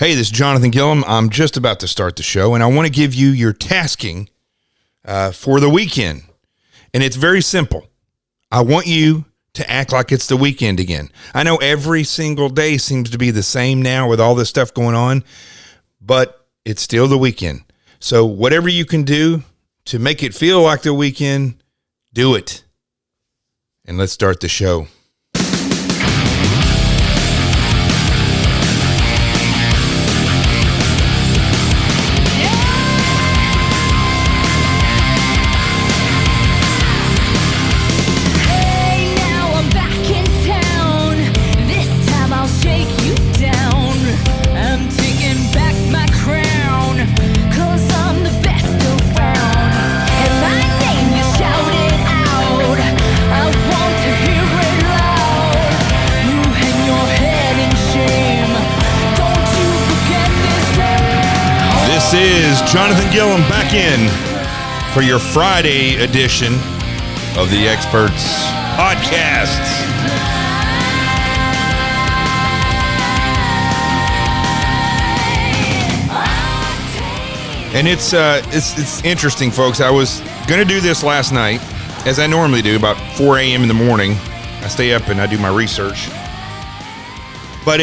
Hey, this is Jonathan Gilliam. I'm just about to start the show, and I want to give you your tasking for the weekend. And it's very simple. I want you to act like it's the weekend again. I know every single day seems to be the same now with all this stuff going on, but it's still the weekend. So whatever you can do to make it feel like the weekend, do it. And let's start the show. This is Jonathan Gilliam back in for your Friday edition of the Experts Podcasts. And it's interesting, folks. I was going to do this last night, as I normally do, about 4 a.m. in the morning. I stay up and I do my research. But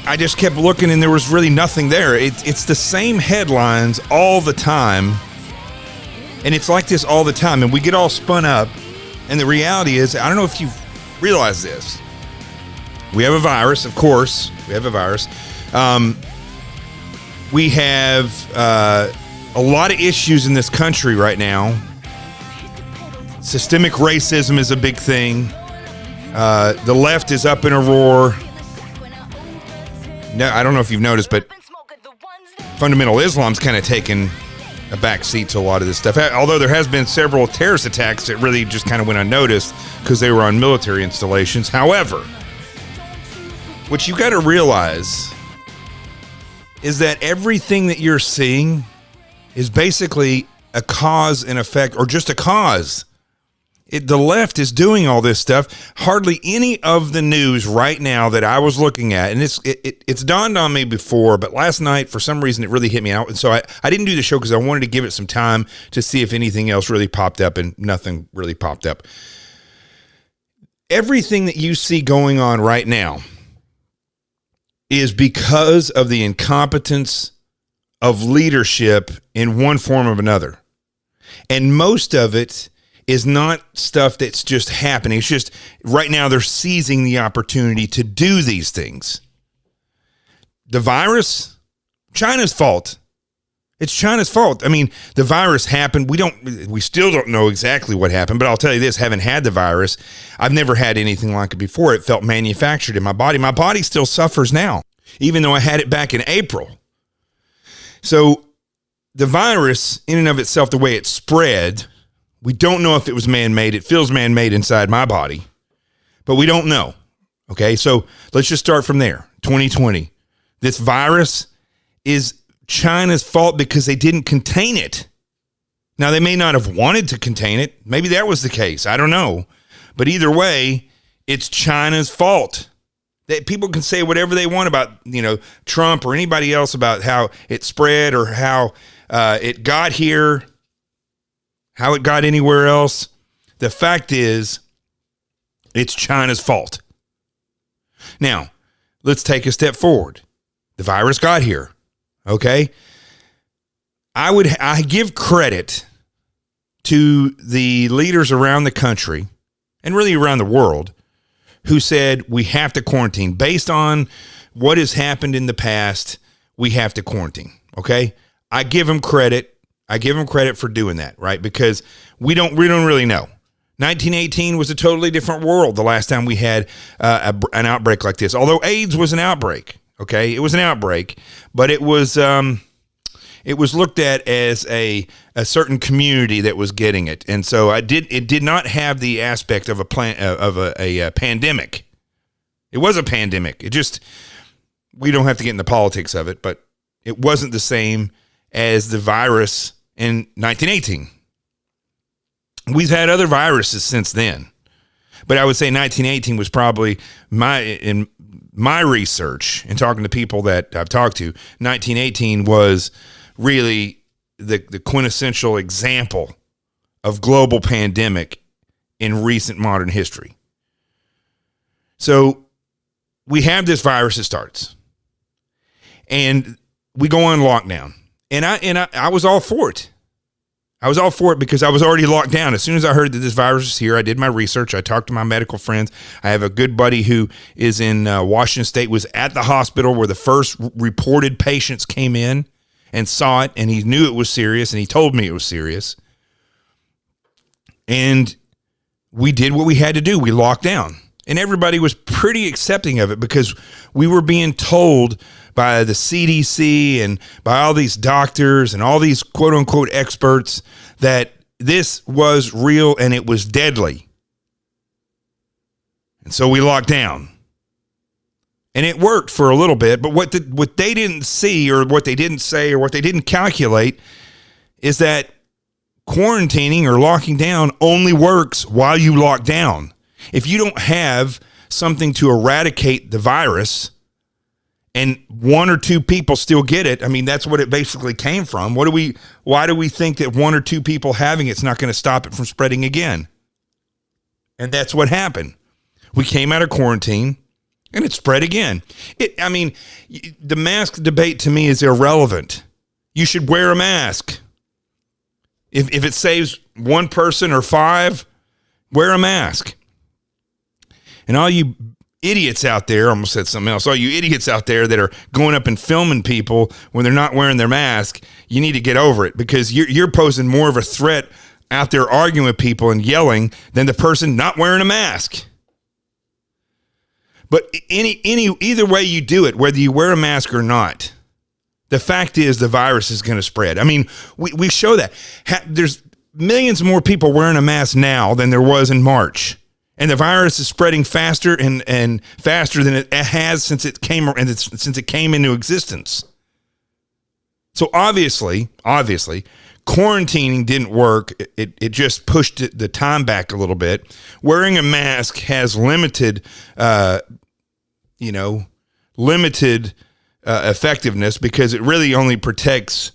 I just kept looking and there was really nothing there. It's the same headlines all the time. And it's like this all the time. And we get all spun up. And the reality is, I don't know if you've realized this. We have a virus, of course. We have a virus. We have a lot of issues in this country right now. Systemic racism is a big thing. The left is up in a roar. No, I don't know if you've noticed, but fundamental Islam's kind of taken a back seat to a lot of this stuff. Although there has been several terrorist attacks that really just kind of went unnoticed because they were on military installations. However, what you got to realize is that everything that you're seeing is basically a cause and effect, or just a cause. The left is doing all this stuff. Hardly any of the news right now that I was looking at, and it's dawned on me before, but last night, for some reason, it really hit me out. And so I didn't do the show because I wanted to give it some time to see if anything else really popped up, and nothing really popped up. Everything that you see going on right now is because of the incompetence of leadership in one form or another. And most of it is not stuff that's just happening. It's just right now they're seizing the opportunity to do these things. The virus, China's fault. It's China's fault. I mean, the virus happened. We still don't know exactly what happened, but I'll tell you this, having had the virus, I've never had anything like it before. It felt manufactured in my body. My body still suffers now, even though I had it back in April. So the virus, in and of itself, the way it spread, we don't know if it was man-made. It feels man-made inside my body, but we don't know. Okay, so let's just start from there. 2020. This virus is China's fault because they didn't contain it. Now, they may not have wanted to contain it. Maybe that was the case. I don't know. But either way, it's China's fault. People can say whatever they want about, Trump or anybody else about how it spread or how it got here, how it got anywhere else. The fact is, it's China's fault. Now, let's take a step forward. The virus got here, okay? I give credit to the leaders around the country and really around the world who said we have to quarantine. Based on what has happened in the past, we have to quarantine, okay? I give them credit. I give them credit for doing that, right? Because we don't really know. 1918 was a totally different world the last time we had an outbreak like this. Although AIDS was an outbreak, okay? It was an outbreak, but it was looked at as a certain community that was getting it, and so it did not have the aspect of a pandemic. It was a pandemic. We don't have to get into politics of it, but it wasn't the same as the virus in 1918. We've had other viruses since then, but I would say 1918 was probably, in my research and talking to people that I've talked to, 1918 was really the quintessential example of global pandemic in recent modern history. So we have this virus that starts, and we go on lockdown, and I was all for it. I was all for it because I was already locked down. As soon as I heard that this virus was here, I did my research. I talked to my medical friends. I have a good buddy who is in Washington State, was at the hospital where the first reported patients came in and saw it, and he knew it was serious, and he told me it was serious. And we did what we had to do. We locked down. And everybody was pretty accepting of it because we were being told by the CDC and by all these doctors and all these quote unquote experts that this was real and it was deadly. And so we locked down. And it worked for a little bit, but what they didn't see or what they didn't say or what they didn't calculate is that quarantining or locking down only works while you lock down. If you don't have something to eradicate the virus and one or two people still get it, I mean, that's what it basically came from. Why do we think that one or two people having it's not going to stop it from spreading again? And that's what happened. We came out of quarantine and it spread again. The mask debate to me is irrelevant. You should wear a mask. If it saves one person or five, wear a mask. And all you idiots out there, I almost said something else, all you idiots out there that are going up and filming people when they're not wearing their mask, you need to get over it because you're posing more of a threat out there arguing with people and yelling than the person not wearing a mask. But either way you do it, whether you wear a mask or not, the fact is the virus is going to spread. I mean, we show that. There's millions more people wearing a mask now than there was in March. And the virus is spreading faster and faster than it has since it came into existence. So obviously, quarantining didn't work. It just pushed the time back a little bit. Wearing a mask has limited effectiveness because it really only protects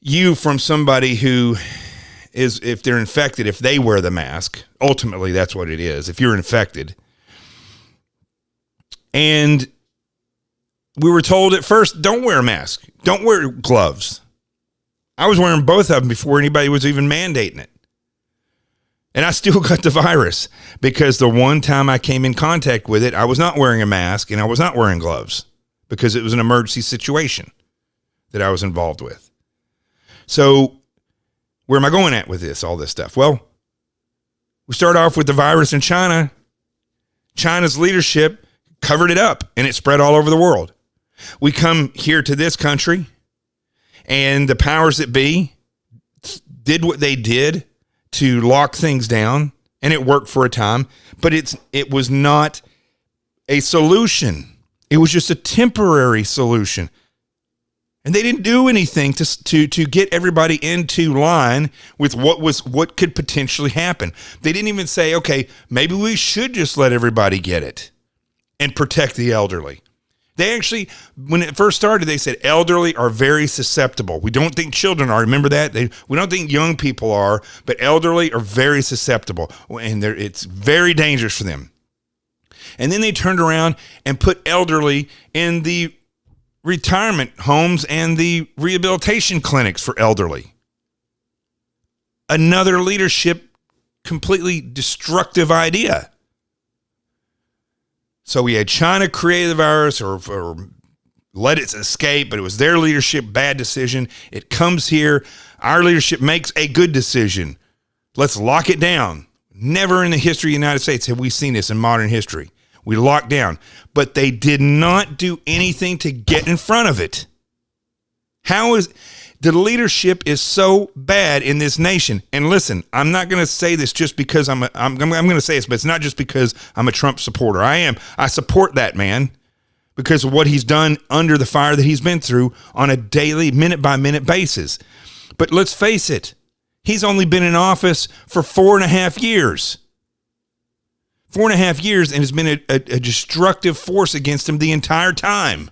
you from somebody who is, if they're infected, if they wear the mask. Ultimately, that's what it is. If you're infected. And we were told at first, don't wear a mask. Don't wear gloves. I was wearing both of them before anybody was even mandating it. And I still got the virus because the one time I came in contact with it, I was not wearing a mask and I was not wearing gloves because it was an emergency situation that I was involved with. So where am I going at with all this stuff? Well, we start off with the virus in China. China's leadership covered it up and it spread all over the world. We come here to this country and the powers that be did what they did to lock things down, and it worked for a time, but it was not a solution. It was just a temporary solution. And they didn't do anything to get everybody into line with what could potentially happen. They didn't even say, okay, maybe we should just let everybody get it and protect the elderly. They actually, when it first started, they said elderly are very susceptible. We don't think children are. Remember that? We don't think young people are, but elderly are very susceptible, and it's very dangerous for them. And then they turned around and put elderly in the retirement homes and the rehabilitation clinics for elderly. Another leadership, completely destructive idea. So we had China create the virus or let it escape, but it was their leadership, bad decision. It comes here. Our leadership makes a good decision. Let's lock it down. Never in the history of the United States have we seen this in modern history. We locked down, but they did not do anything to get in front of it. The leadership is so bad in this nation. And listen, I'm not going to say this just because I'm going to say this, but it's not just because I'm a Trump supporter. I support that man because of what he's done under the fire that he's been through on a daily, minute by minute basis. But let's face it, he's only been in office for 4.5 years. 4.5 years, and has been a destructive force against him the entire time.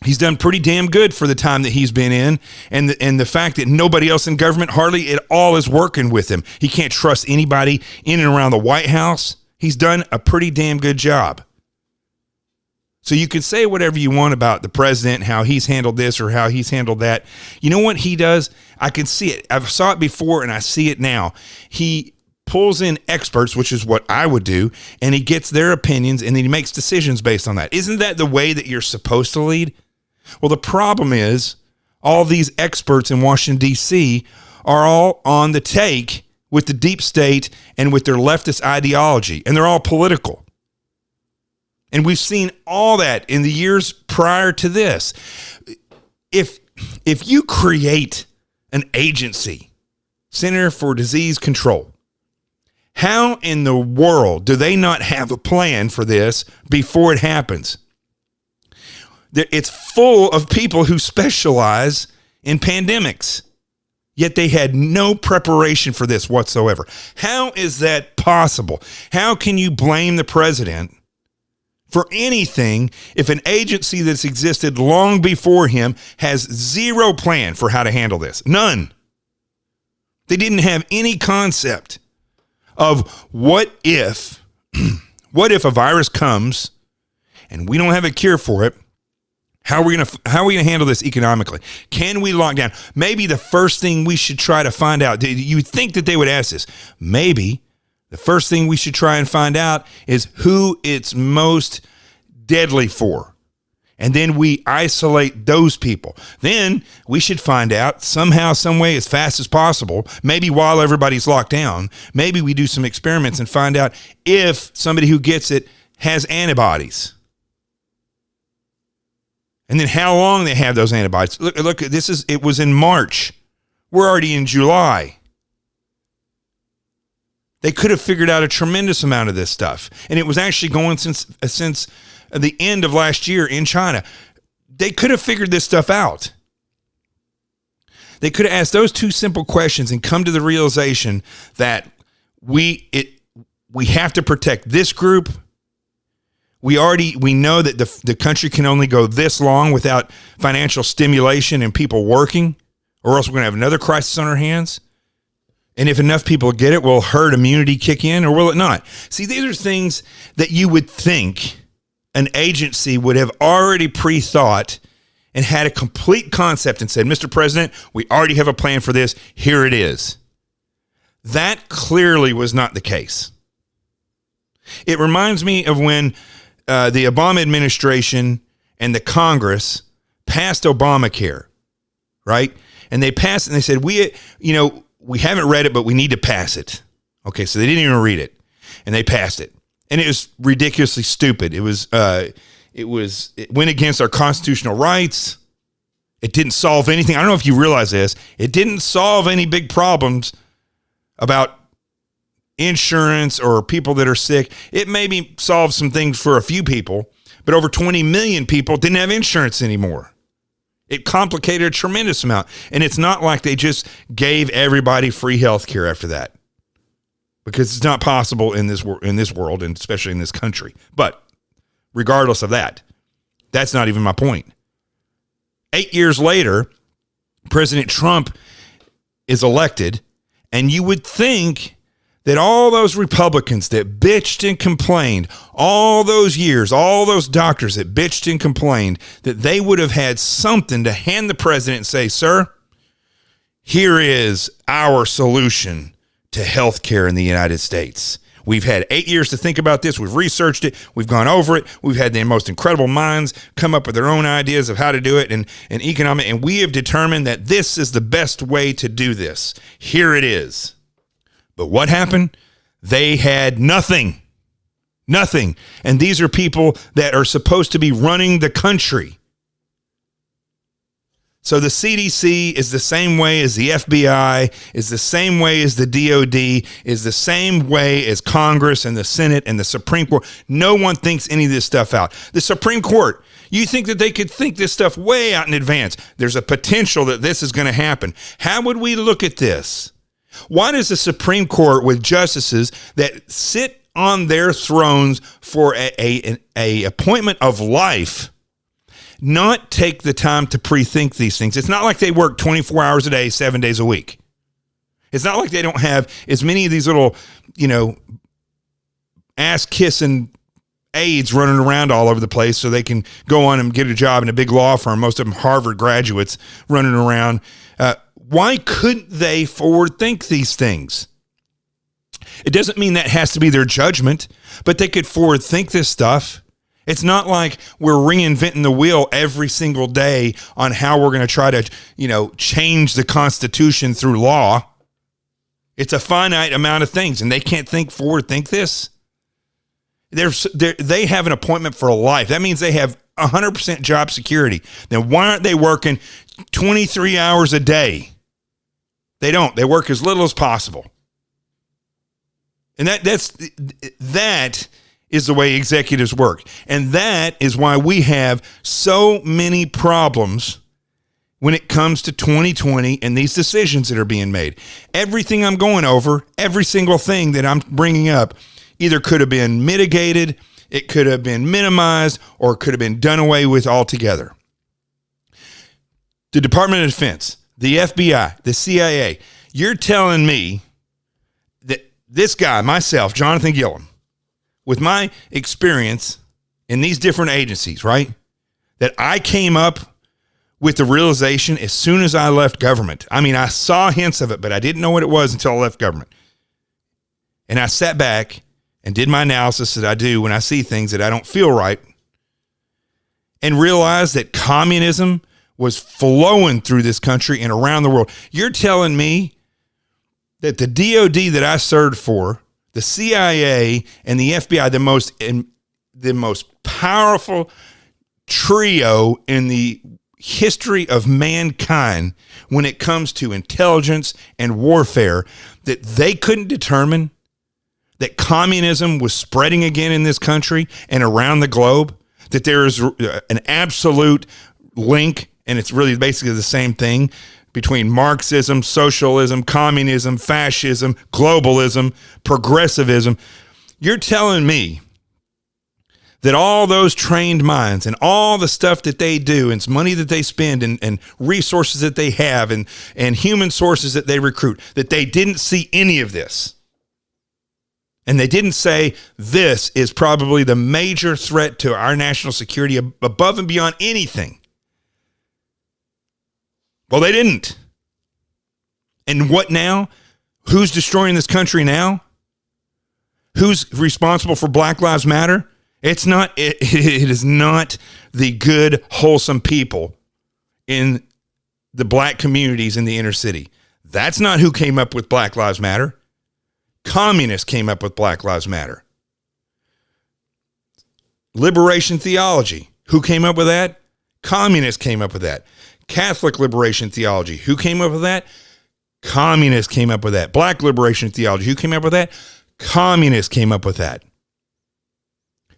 He's done pretty damn good for the time that he's been in, and the fact that nobody else in government hardly at all is working with him. He can't trust anybody in and around the White House. He's done a pretty damn good job. So you can say whatever you want about the president, how he's handled this or how he's handled that. You know what he does? I can see it. I saw it before and I see it now. He pulls in experts, which is what I would do, and he gets their opinions and then he makes decisions based on that. Isn't that the way that you're supposed to lead? Well, the problem is all these experts in Washington, D.C. are all on the take with the deep state and with their leftist ideology, and they're all political. And we've seen all that in the years prior to this. If you create an agency, Center for Disease Control, how in the world do they not have a plan for this before it happens? It's full of people who specialize in pandemics, yet they had no preparation for this whatsoever. How is that possible? How can you blame the president for anything if an agency that's existed long before him has zero plan for how to handle this? None. They didn't have any concept of what if a virus comes and we don't have a cure for it. How are we going to handle this economically? Can we lock down? Maybe the first thing we should try to find out, you think that they would ask this, maybe the first thing we should try and find out is who it's most deadly for. And then we isolate those people. Then we should find out somehow, some way, as fast as possible, maybe while everybody's locked down, maybe we do some experiments and find out if somebody who gets it has antibodies. And then how long they have those antibodies. Look, it was in March. We're already in July. They could have figured out a tremendous amount of this stuff. And it was actually going since the end of last year in China. They could have figured this stuff out. They could have asked those two simple questions and come to the realization that we have to protect this group. We know that the country can only go this long without financial stimulation and people working, or else we're going to have another crisis on our hands. And if enough people get it, will herd immunity kick in, or will it not? See, these are things that you would think an agency would have already pre-thought and had a complete concept and said, Mr. President, we already have a plan for this. Here it is. That clearly was not the case. It reminds me of when the Obama administration and the Congress passed Obamacare, right? And they passed it and they said, we haven't read it, but we need to pass it. Okay, so they didn't even read it, and they passed it. And it was ridiculously stupid. It went against our constitutional rights. It didn't solve anything. I don't know if you realize this. It didn't solve any big problems about insurance or people that are sick. It maybe solved some things for a few people, but over 20 million people didn't have insurance anymore. It complicated a tremendous amount. And it's not like they just gave everybody free health care after that, because it's not possible in this world, and especially in this country. But regardless of that, that's not even my point. 8 years later, President Trump is elected, and you would think that all those Republicans that bitched and complained all those years, all those doctors that bitched and complained, that they would have had something to hand the president and say, sir, here is our solution to health care in the United States. We've had 8 years to think about this. We've researched it. We've gone over it. We've had the most incredible minds come up with their own ideas of how to do it and economic. And we have determined that this is the best way to do this. Here it is. But what happened? They had nothing. Nothing. And these are people that are supposed to be running the country. So the CDC is the same way as the FBI, is the same way as the DOD, is the same way as Congress and the Senate and the Supreme Court. No one thinks any of this stuff out. The Supreme Court, you think that they could think this stuff way out in advance. There's a potential that this is going to happen. How would we look at this Why does the Supreme Court, with justices that sit on their thrones for a appointment of life, not take the time to pre-think these things? It's not like they work 24 hours a day, 7 days a week. It's not like they don't have as many of these little, ass-kissing aides running around all over the place so they can go on and get a job in a big law firm. Most of them Harvard graduates running around. Why couldn't they forward think these things? It doesn't mean that has to be their judgment, but they could forward think this stuff. It's not like we're reinventing the wheel every single day on how we're going to try to, change the Constitution through law. It's a finite amount of things, and they can't forward think this. They have an appointment for life. That means they have 100% job security. Then why aren't they working 23 hours a day? They don't. They work as little as possible. And that is the way executives work. And that is why we have so many problems when it comes to 2020 and these decisions that are being made. Everything I'm going over, every single thing that I'm bringing up, either could have been mitigated, it could have been minimized, or it could have been done away with altogether. The Department of Defense, the FBI, the CIA, you're telling me that this guy, myself, Jonathan Gilliam, with my experience in these different agencies, right, that I came up with the realization as soon as I left government. I mean, I saw hints of it, but I didn't know what it was until I left government. And I sat back and did my analysis that I do when I see things that I don't feel right, and realized that communism was flowing through this country and around the world. You're telling me that the DOD that I served for, the CIA and the FBI, the most powerful trio in the history of mankind when it comes to intelligence and warfare, that they couldn't determine that communism was spreading again in this country and around the globe, that there is an absolute link, and it's really basically the same thing, between Marxism, socialism, communism, fascism, globalism, progressivism. You're telling me that all those trained minds and all the stuff that they do and money that they spend and resources that they have and human sources that they recruit, that they didn't see any of this. And they didn't say this is probably the major threat to our national security above and beyond anything. Well, they didn't. And what now? Who's destroying this country now? Who's responsible for Black Lives Matter? It is not the good, wholesome people in the black communities in the inner city. That's not who came up with Black Lives Matter. Communists came up with Black Lives Matter. Liberation theology. Who came up with that? Communists came up with that. Catholic liberation theology. Who came up with that? Communists came up with that. Black liberation theology. Who came up with that? Communists came up with that.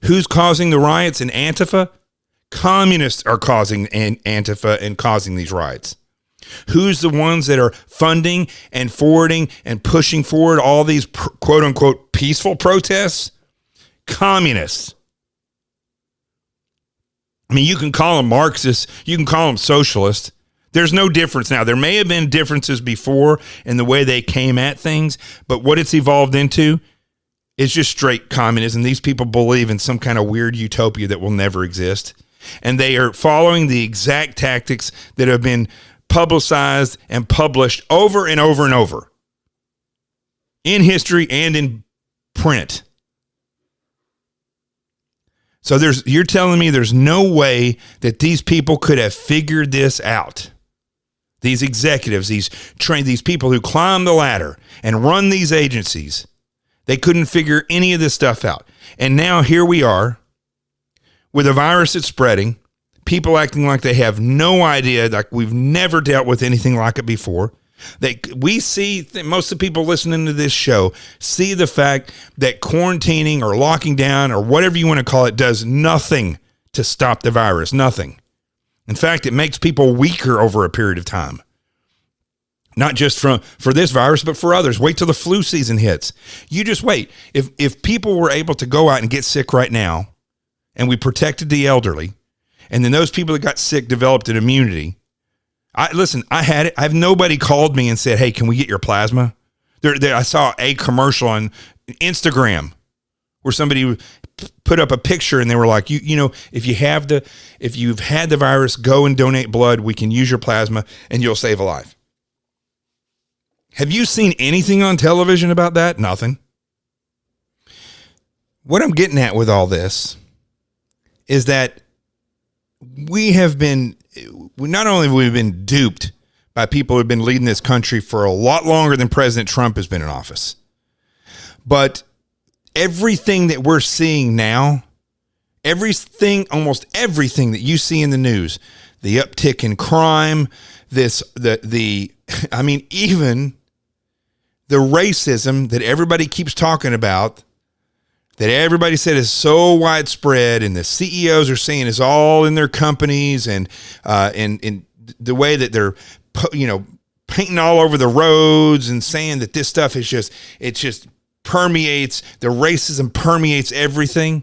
Who's causing the riots in Antifa? Communists are causing Antifa and causing these riots. Who's the ones that are funding and forwarding and pushing forward all these quote unquote peaceful protests? Communists. I mean, you can call them Marxists, you can call them socialists. There's no difference now. There may have been differences before in the way they came at things, but what it's evolved into is just straight communism. These people believe in some kind of weird utopia that will never exist. And they are following the exact tactics that have been publicized and published over and over and over in history and in print. So you're telling me there's no way that these people could have figured this out. These executives, these people who climb the ladder and run these agencies, they couldn't figure any of this stuff out. And now here we are with a virus that's spreading, people acting like they have no idea, like we've never dealt with anything like it before. We see, most of the people listening to this show see the fact that quarantining or locking down or whatever you want to call it does nothing to stop the virus, nothing. In fact, it makes people weaker over a period of time. Not just for this virus, but for others. Wait till the flu season hits. You just wait. If people were able to go out and get sick right now, and we protected the elderly, and then those people that got sick developed an immunity. I had it. I have nobody called me and said, "Hey, can we get your plasma?" I saw a commercial on Instagram where somebody put up a picture and they were like, you know, if you've had the virus, go and donate blood. We can use your plasma and you'll save a life. Have you seen anything on television about that? Nothing. What I'm getting at with all this is that not only have we been duped by people who have been leading this country for a lot longer than President Trump has been in office, but everything that we're seeing now, almost everything that you see in the news, the uptick in crime, even the racism that everybody keeps talking about, that everybody said is so widespread, and the CEOs are saying is all in their companies, and the way that they're, painting all over the roads and saying that this stuff is just permeates, the racism permeates everything.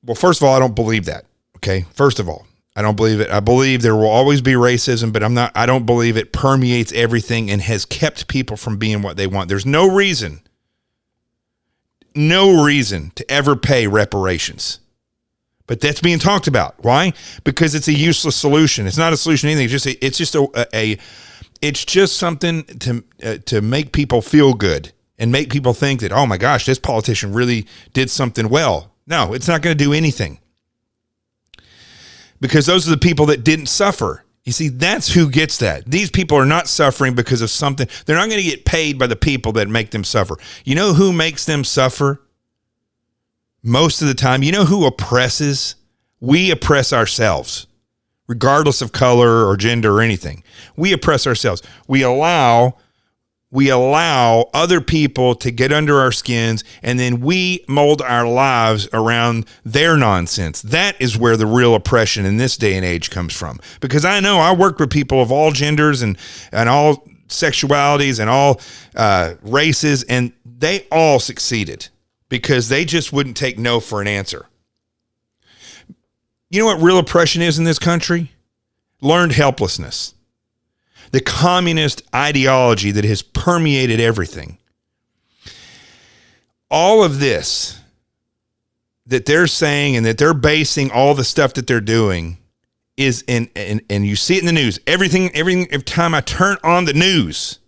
Well, first of all, I don't believe that. Okay. First of all, I don't believe it. I believe there will always be racism, but I don't believe it permeates everything and has kept people from being what they want. There's no reason to ever pay reparations, but that's being talked about. Why? Because it's a useless solution. It's not a solution to anything. It's just something to make people feel good and make people think that, oh my gosh, this politician really did something well. No, it's not going to do anything, because those are the people that didn't suffer. You see, that's who gets that. These people are not suffering because of something. They're not going to get paid by the people that make them suffer. You know who makes them suffer most of the time? You know who oppresses? We oppress ourselves, regardless of color or gender or anything. We oppress ourselves. We allow other people to get under our skins, and then we mold our lives around their nonsense. That is where the real oppression in this day and age comes from. Because I know I worked with people of all genders and all sexualities and all races, and they all succeeded because they just wouldn't take no for an answer. You know what real oppression is in this country? Learned helplessness. The communist ideology that has permeated everything. All of this that they're saying and that they're basing all the stuff that they're doing is and you see it in the news. Every time I turn on the news,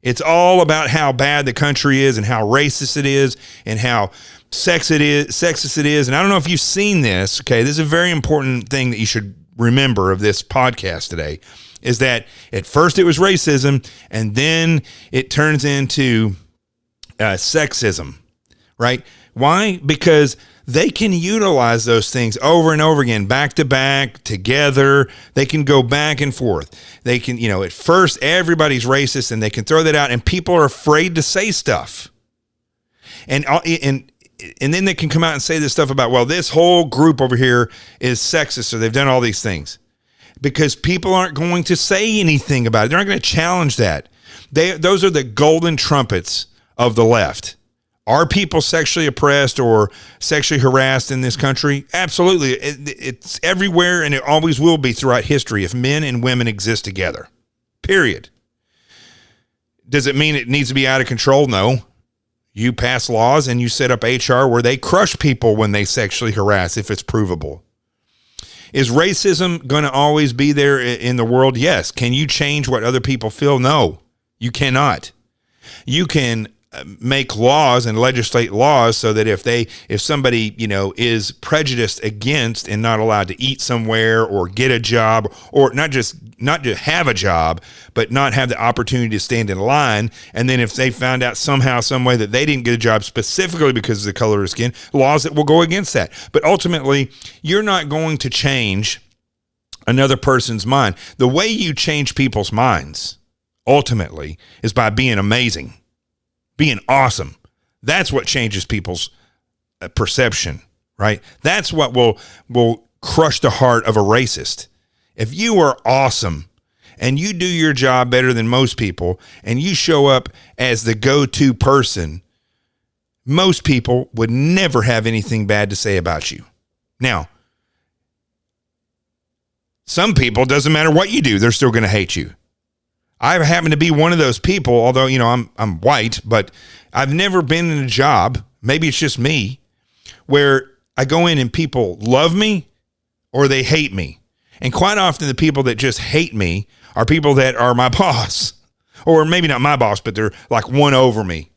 it's all about how bad the country is and how racist it is and how sexist it is. And I don't know if you've seen this. Okay, this is a very important thing that you should remember of this podcast today. Is that at first it was racism, and then it turns into sexism, right? Why? Because they can utilize those things over and over again, back to back, together. They can go back and forth. They can, at first everybody's racist, and they can throw that out, and people are afraid to say stuff. And then they can come out and say this stuff about, well, this whole group over here is sexist, so they've done all these things. Because people aren't going to say anything about it. They're not going to challenge that. Those are the golden trumpets of the left. Are people sexually oppressed or sexually harassed in this country? Absolutely. It's everywhere, and it always will be throughout history if men and women exist together. Period. Does it mean it needs to be out of control? No. You pass laws and you set up HR where they crush people when they sexually harass if it's provable. Is racism going to always be there in the world? Yes. Can you change what other people feel? No, you cannot. You can make laws and legislate laws so that if somebody, is prejudiced against and not allowed to eat somewhere or get a job, or not to have a job, but not have the opportunity to stand in line. And then if they found out somehow, some way that they didn't get a job specifically because of the color of skin, laws that will go against that. But ultimately, you're not going to change another person's mind. The way you change people's minds ultimately is by being amazing. Being awesome. That's what changes people's perception, right? That's what will crush the heart of a racist. If you are awesome and you do your job better than most people, and you show up as the go-to person, most people would never have anything bad to say about you. Now, some people, doesn't matter what you do, they're still going to hate you. I happen to be one of those people, although, I'm white, but I've never been in a job, maybe it's just me, where I go in and people love me or they hate me. And quite often the people that just hate me are people that are my boss, or maybe not my boss, but they're like one over me.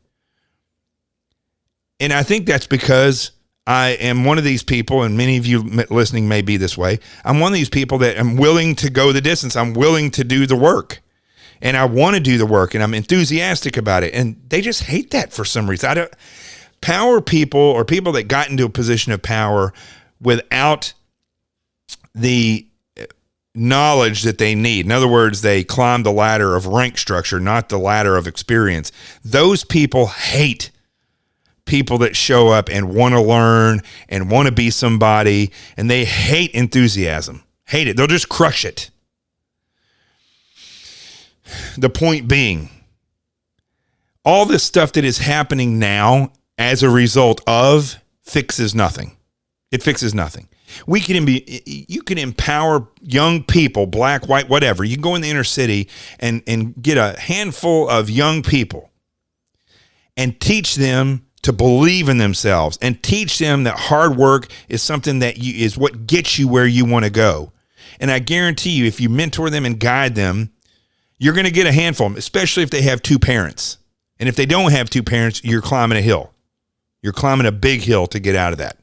And I think that's because I am one of these people, and many of you listening may be this way. I'm one of these people that I'm willing to go the distance. I'm willing to do the work, and I want to do the work, and I'm enthusiastic about it. And they just hate that for some reason. Power people, or people that got into a position of power without the knowledge that they need. In other words, they climb the ladder of rank structure, not the ladder of experience. Those people hate people that show up and want to learn and want to be somebody, and they hate enthusiasm. Hate it. They'll just crush it. The point being, all this stuff that is happening now as a result of fixes nothing. It fixes nothing. You can empower young people, black, white, whatever. You can go in the inner city and get a handful of young people and teach them to believe in themselves, and teach them that hard work is something that is what gets you where you want to go. And I guarantee you, if you mentor them and guide them, you're going to get a handful, especially if they have two parents. And if they don't have two parents, you're climbing a hill. You're climbing a big hill to get out of that.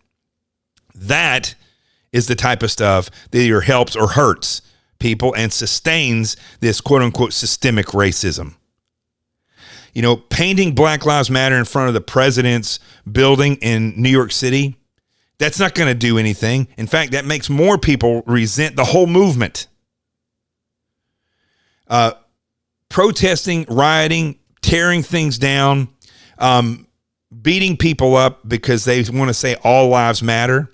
That is the type of stuff that either helps or hurts people and sustains this quote unquote systemic racism. Painting Black Lives Matter in front of the president's building in New York City, that's not going to do anything. In fact, that makes more people resent the whole movement. Protesting, rioting, tearing things down, beating people up because they want to say all lives matter.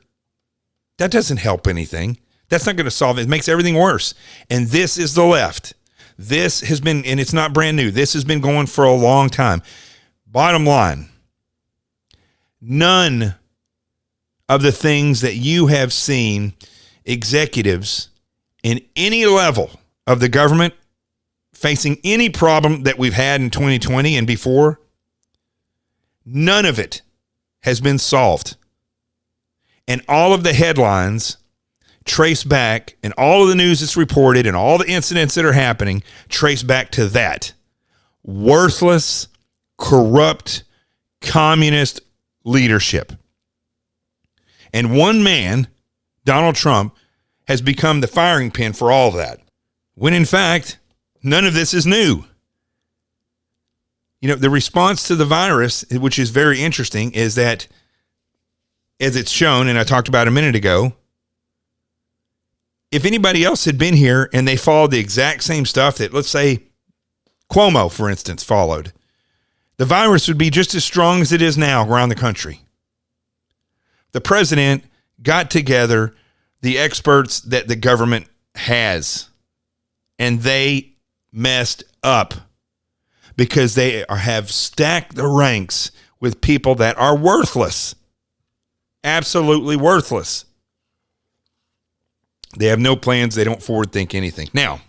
That doesn't help anything. That's not going to solve it. It makes everything worse. And this is the left. This has been, and it's not brand new, this has been going for a long time. Bottom line, none of the things that you have seen executives in any level of the government facing any problem that we've had in 2020 and before, none of it has been solved. And all of the headlines trace back, and all of the news that's reported and all the incidents that are happening trace back to that worthless, corrupt, communist leadership. And one man, Donald Trump, has become the firing pin for all of that, when in fact, none of this is new. The response to the virus, which is very interesting, is that, as it's shown, and I talked about a minute ago, if anybody else had been here and they followed the exact same stuff that, let's say, Cuomo, for instance, followed, the virus would be just as strong as it is now around the country. The president got together the experts that the government has, and they messed up because they have stacked the ranks with people that are worthless. Absolutely worthless. They have no plans. They don't forward think anything. Now,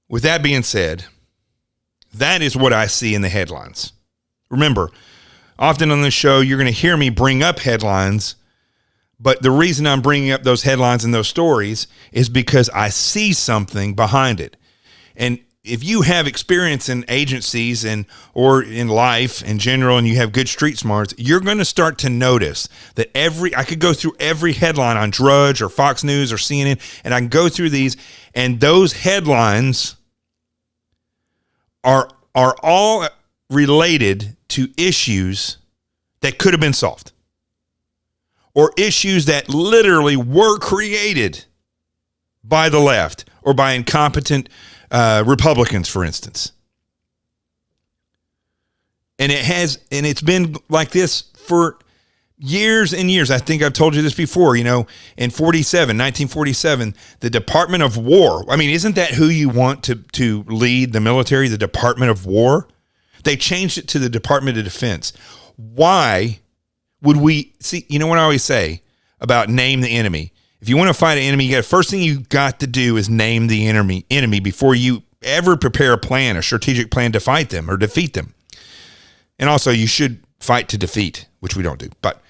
with that being said, that is what I see in the headlines. Remember, often on this show, you're going to hear me bring up headlines, but the reason I'm bringing up those headlines and those stories is because I see something behind it. And if you have experience in agencies or in life in general, and you have good street smarts, you're going to start to notice that I could go through every headline on Drudge or Fox News or CNN, and I can go through these, and those headlines are all related to issues that could have been solved, or issues that literally were created by the left or by incompetent Republicans, for instance. And it's been like this for years and years. I think I've told you this before, in 1947, the Department of War. I mean, isn't that who you want to lead the military, the Department of War? They changed it to the Department of Defense. Why would we see? You know what I always say about name the enemy. If you want to fight an enemy, first thing you got to do is name the enemy before you ever prepare a strategic plan to fight them or defeat them. And also, you should fight to defeat, which we don't do. But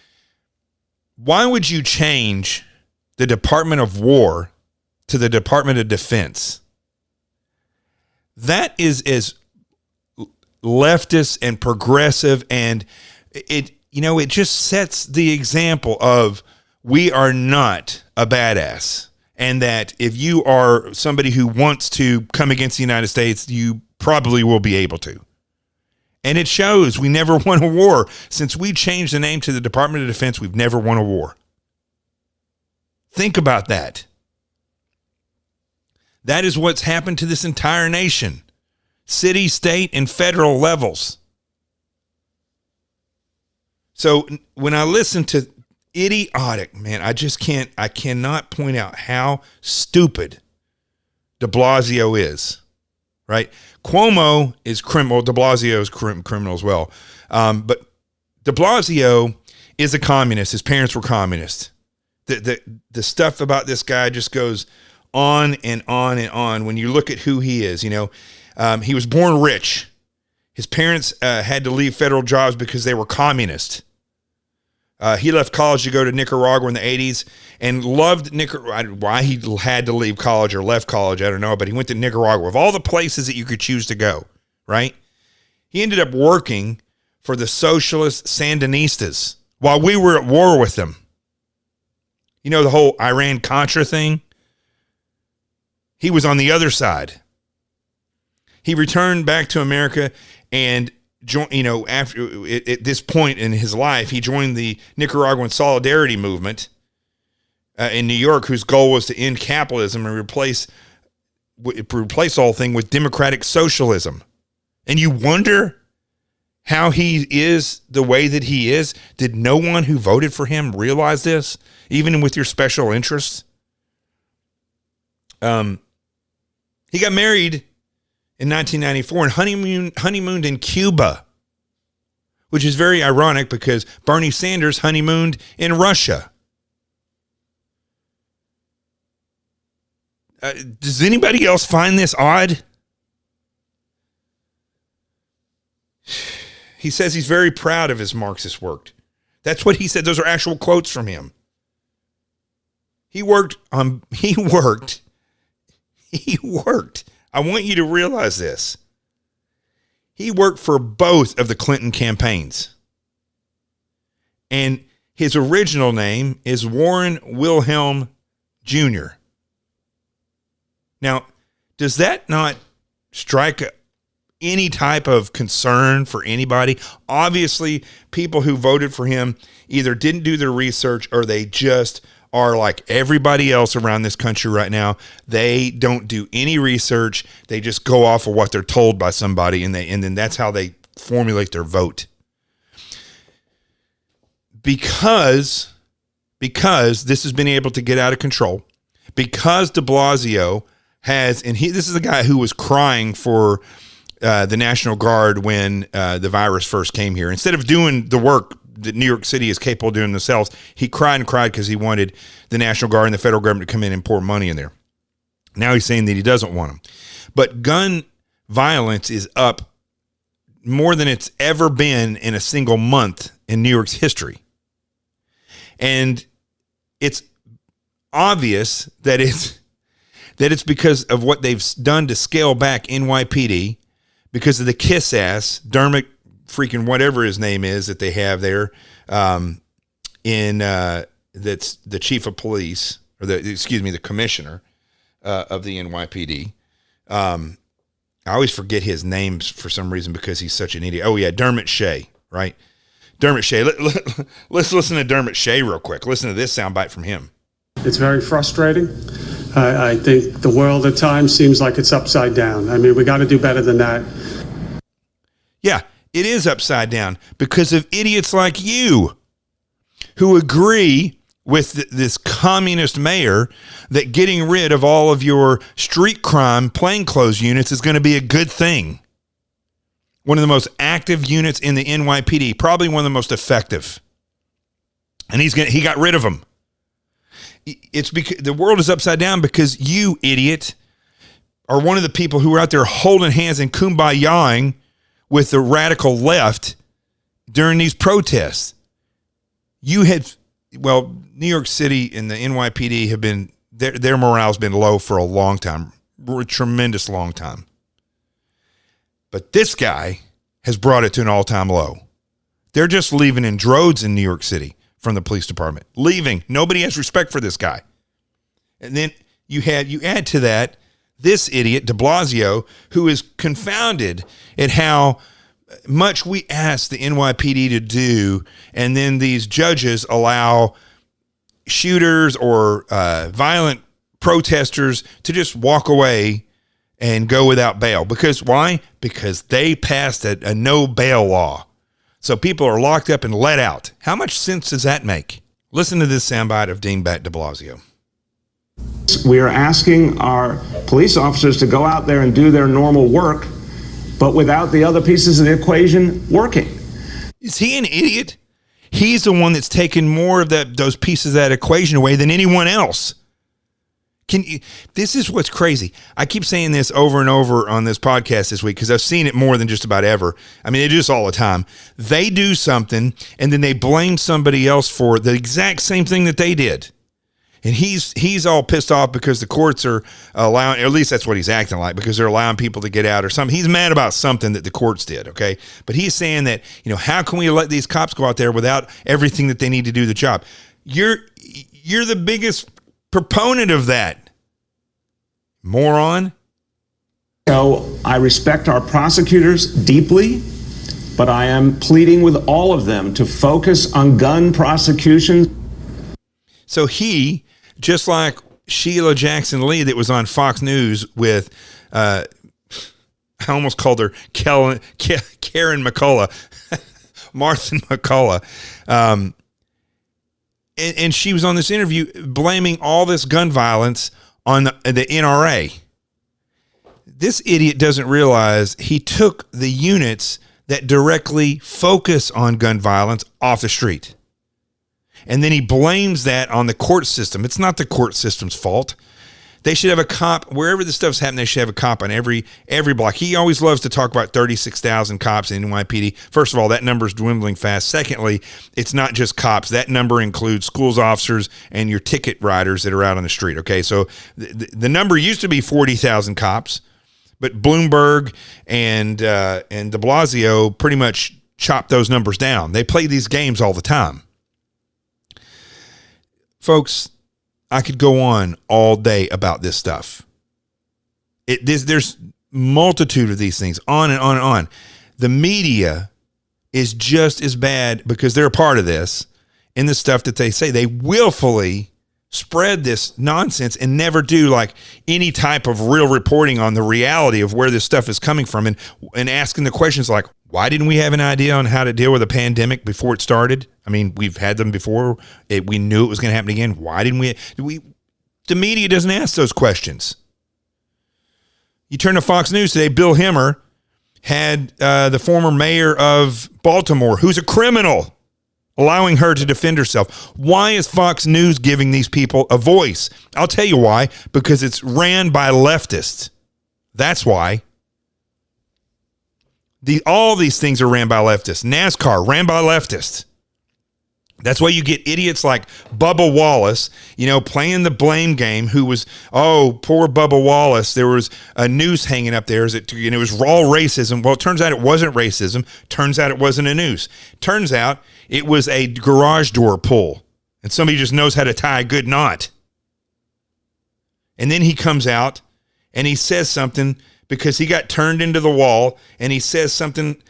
why would you change the Department of War to the Department of Defense? That is as leftist and progressive, and it just sets the example of we are not a badass, and that if you are somebody who wants to come against the United States, you probably will be able to. And it shows. We never won a war. Since we changed the name to the Department of Defense, we've never won a war. Think about that. That is what's happened to this entire nation. City, state, and federal levels. So when I listen to idiotic, man, I cannot point out how stupid de Blasio is, right? Cuomo is criminal. De Blasio is criminal as well. But de Blasio is a communist. His parents were communists. The stuff about this guy just goes on and on and on. When you look at who he is, he was born rich. His parents had to leave federal jobs because they were communist. He left college to go to Nicaragua in the 80s and loved Nicaragua. Why he had to leave college or left college, I don't know, but he went to Nicaragua. Of all the places that you could choose to go, right? He ended up working for the socialist Sandinistas while we were at war with them. You know, the whole Iran-Contra thing? He was on the other side. He returned back to America and after at this point in his life, he joined the Nicaraguan Solidarity Movement in New York, whose goal was to end capitalism and replace the whole thing with democratic socialism. And you wonder how he is the way that he is. Did no one who voted for him realize this, even with your special interests? He got married in 1994 and honeymooned in Cuba, which is very ironic because Bernie Sanders honeymooned in Russia. Does anybody else find this odd? He says he's very proud of his Marxist work. That's what he said. Those are actual quotes from him. He worked. I want you to realize this. He worked for both of the Clinton campaigns. And his original name is Warren Wilhelm Jr. Now, does that not strike any type of concern for anybody? Obviously, people who voted for him either didn't do their research or they just are like everybody else around this country right now. They don't do any research. They just go off of what they're told by somebody, and then that's how they formulate their vote. Because this has been able to get out of control, because de Blasio has, this is a guy who was crying for the National Guard when the virus first came here. Instead of doing the work that New York City is capable of doing themselves, he cried and cried because he wanted the National Guard and the federal government to come in and pour money in there. Now he's saying that he doesn't want them. But gun violence is up more than it's ever been in a single month in New York's history. And it's obvious that it's because of what they've done to scale back NYPD, because of the kiss ass Dermot freaking whatever his name is that they have there, that's the chief of police, or the commissioner of the NYPD. I always forget his names for some reason because he's such an idiot. Oh yeah, Dermot Shea, right? Dermot Shea. Let's listen to Dermot Shea real quick. Listen to this soundbite from him. It's very frustrating. I think the world at times seems like it's upside down. I mean, we got to do better than that. Yeah, it is upside down because of idiots like you. who agree with this communist mayor that getting rid of all of your street crime plainclothes units is going to be a good thing. One of the most active units in the NYPD, probably one of the most effective. And he got rid of them. It's because the world is upside down because you, idiot, are one of the people who are out there holding hands and kumbayaing with the radical left during these protests. New York City and the NYPD have been, their morale's been low for a long time, a tremendous long time. But this guy has brought it to an all-time low. They're just leaving in droves in New York City from the police department. Leaving. Nobody has respect for this guy. And then you add to that this idiot, de Blasio, who is confounded at how much we ask the NYPD to do, and then these judges allow shooters or violent protesters to just walk away and go without bail. Because why? Because they passed a no bail law. So people are locked up and let out. How much sense does that make? Listen to this soundbite of Dingbat de Blasio. We are asking our police officers to go out there and do their normal work, but without the other pieces of the equation working. Is he an idiot? He's the one that's taken more of those pieces of that equation away than anyone else. This is what's crazy. I keep saying this over and over on this podcast this week because I've seen it more than just about ever. I mean, they do this all the time. They do something and then they blame somebody else for the exact same thing that they did. And he's all pissed off because the courts are allowing, or at least that's what he's acting like, because they're allowing people to get out or something. He's mad about something that the courts did, okay? But he's saying that, how can we let these cops go out there without everything that they need to do the job? You're the biggest proponent of that, moron. So I respect our prosecutors deeply, but I am pleading with all of them to focus on gun prosecutions. So he, just like Sheila Jackson Lee that was on Fox News with, I almost called her Karen McCullough, Martha McCullough. And she was on this interview blaming all this gun violence on the NRA. This idiot doesn't realize he took the units that directly focus on gun violence off the street. And then he blames that on the court system. It's not the court system's fault. They should have a cop wherever this stuff's happening. They should have a cop on every block. He always loves to talk about 36,000 cops in NYPD. First of all, that number is dwindling fast. Secondly, it's not just cops. That number includes schools officers and your ticket riders that are out on the street. Okay, so the number used to be 40,000 cops, but Bloomberg and de Blasio pretty much chopped those numbers down. They play these games all the time. Folks, I could go on all day about this stuff. There's multitude of these things, on and on and on. The media is just as bad because they're a part of this in the stuff that they say. They willfully spread this nonsense and never do like any type of real reporting on the reality of where this stuff is coming from and asking the questions like, why didn't we have an idea on how to deal with a pandemic before it started? I mean, we've had them before. We knew it was going to happen again. Why didn't we? The media doesn't ask those questions. You turn to Fox News today, Bill Hemmer had the former mayor of Baltimore, who's a criminal, allowing her to defend herself. Why is Fox News giving these people a voice? I'll tell you why. Because it's ran by leftists. That's why. All these things are ran by leftists. NASCAR ran by leftists. That's why you get idiots like Bubba Wallace, playing the blame game, who was, poor Bubba Wallace. There was a noose hanging up there. It was raw racism. Well, it turns out it wasn't racism. Turns out it wasn't a noose. Turns out it was a garage door pull, and somebody just knows how to tie a good knot. And then he comes out and he says something because he got turned into the wall, and he says something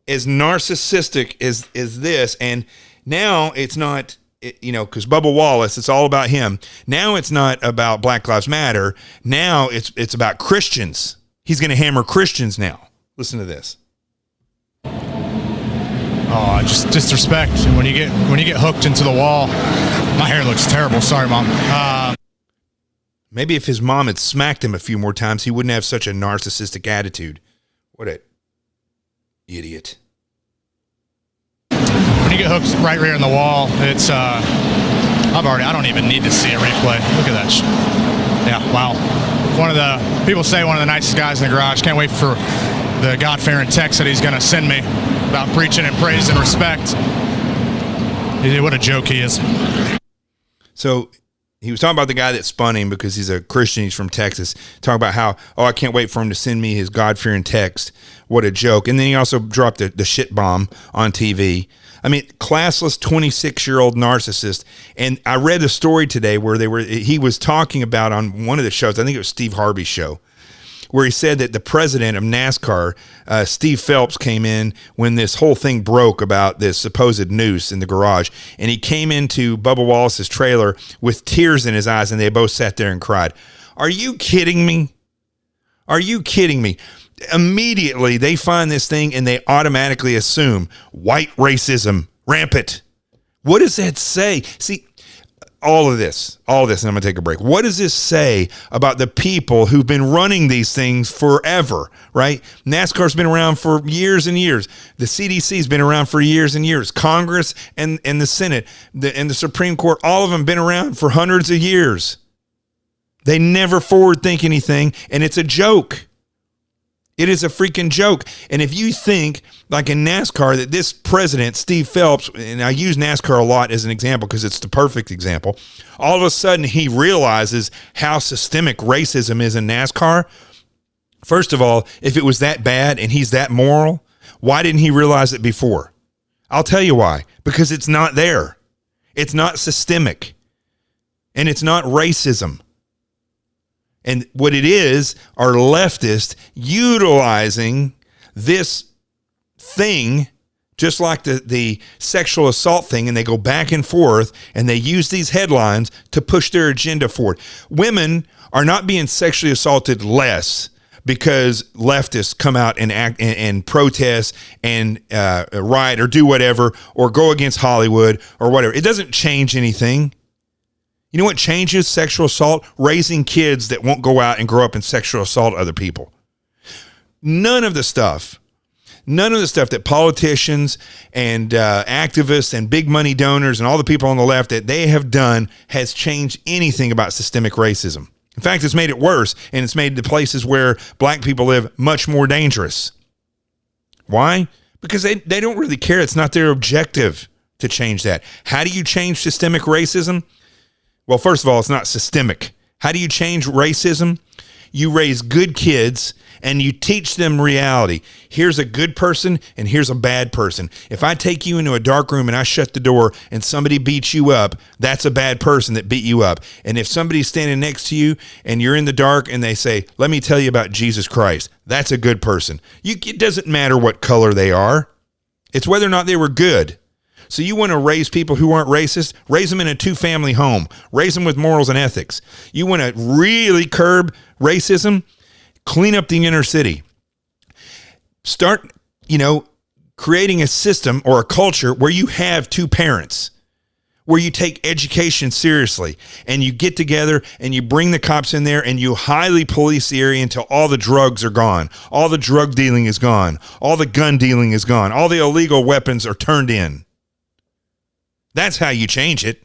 as narcissistic as this, and now it's not, because Bubba Wallace, it's all about him. Now it's not about Black Lives Matter. Now it's about Christians. He's going to hammer Christians now. Listen to this. Oh, just disrespect. And when you get hooked into the wall, my hair looks terrible. Sorry, Mom. Maybe if his mom had smacked him a few more times, he wouldn't have such a narcissistic attitude. What a idiot. When you get hooked right here in the wall, it's I don't even need to see a replay. Look at that. Yeah, wow. People say one of the nicest guys in the garage. Can't wait for the God-fearing text that he's going to send me about preaching and praise and respect. What a joke he is. So he was talking about the guy that spun him because he's a Christian. He's from Texas. Talking about how, I can't wait for him to send me his God-fearing text. What a joke. And then he also dropped the shit bomb on TV. I mean, classless 26-year-old narcissist. And I read a story today where he was talking about on one of the shows, I think it was Steve Harvey's show, where he said that the president of NASCAR, Steve Phelps, came in when this whole thing broke about this supposed noose in the garage. And he came into Bubba Wallace's trailer with tears in his eyes, and they both sat there and cried. Are you kidding me? Are you kidding me? Immediately, they find this thing, and they automatically assume white racism, rampant. What does that say? See, all of this, and I'm going to take a break. What does this say about the people who've been running these things forever, right? NASCAR's been around for years and years. The CDC's been around for years and years. Congress and the Senate and the Supreme Court, all of them been around for hundreds of years. They never forward think anything, and it's a joke. It is a freaking joke. And if you think, like in NASCAR, that this president, Steve Phelps, and I use NASCAR a lot as an example because it's the perfect example, all of a sudden he realizes how systemic racism is in NASCAR. First of all, if it was that bad and he's that moral, why didn't he realize it before? I'll tell you why. Because it's not there. It's not systemic. And it's not racism. And what it is are leftists utilizing this thing, just like the sexual assault thing, and they go back and forth, and they use these headlines to push their agenda forward. Women are not being sexually assaulted less because leftists come out and act and protest and riot or do whatever or go against Hollywood or whatever. It doesn't change anything. You know what changes sexual assault? Raising kids that won't go out and grow up and sexual assault other people. None of the stuff that politicians and activists and big money donors and all the people on the left that they have done has changed anything about systemic racism. In fact, it's made it worse, and it's made the places where black people live much more dangerous. Why? Because they don't really care. It's not their objective to change that. How do you change systemic racism? Well, first of all, it's not systemic. How do you change racism? You raise good kids and you teach them reality. Here's a good person and here's a bad person. If I take you into a dark room and I shut the door and somebody beats you up, that's a bad person that beat you up. And if somebody's standing next to you and you're in the dark and they say, let me tell you about Jesus Christ, that's a good person. It doesn't matter what color they are. It's whether or not they were good. So you want to raise people who aren't racist? Raise them in a two-family home. Raise them with morals and ethics. You want to really curb racism? Clean up the inner city. Start, creating a system or a culture where you have two parents, where you take education seriously and you get together and you bring the cops in there and you highly police the area until all the drugs are gone. All the drug dealing is gone. All the gun dealing is gone. All the illegal weapons are turned in. That's how you change it.